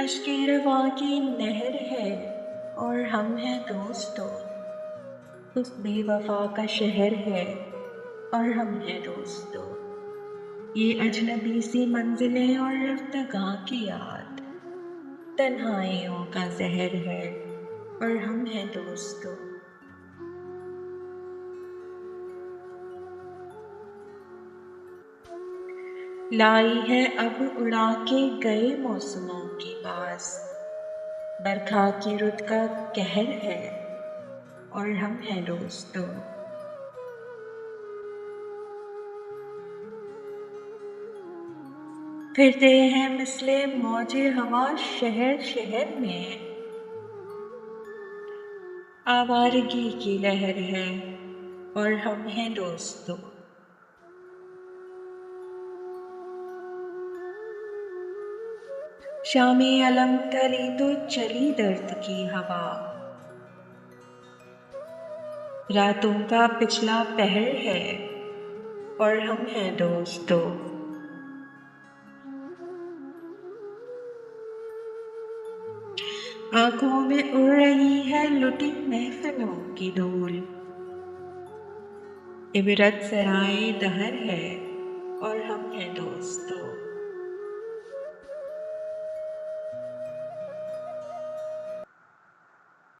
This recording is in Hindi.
अश्के रवा की नहर है और हम हैं दोस्तों। उस बेवफा का शहर है और हम हैं दोस्तों। ये अजनबी सी मंजिलें और रफ्तगां की याद तन्हाइयों का जहर है और हम हैं दोस्तों। लाई है अब उड़ा के गए मौसमों की पास। बरखा की रुत का कहर है और हम हैं दोस्तों। फिरते हैं मिसले मौजे हवा शहर शहर में। आवारगी की लहर है और हम हैं दोस्तों। शामे अलम टली तो चली दर्द की हवा। रातों का पिछला पहर है और हम हैं दोस्तों। आंखों में उड़ रही है लुटी महफिलों की धूल। इबरत सराए दहर है और हम हैं दोस्तों।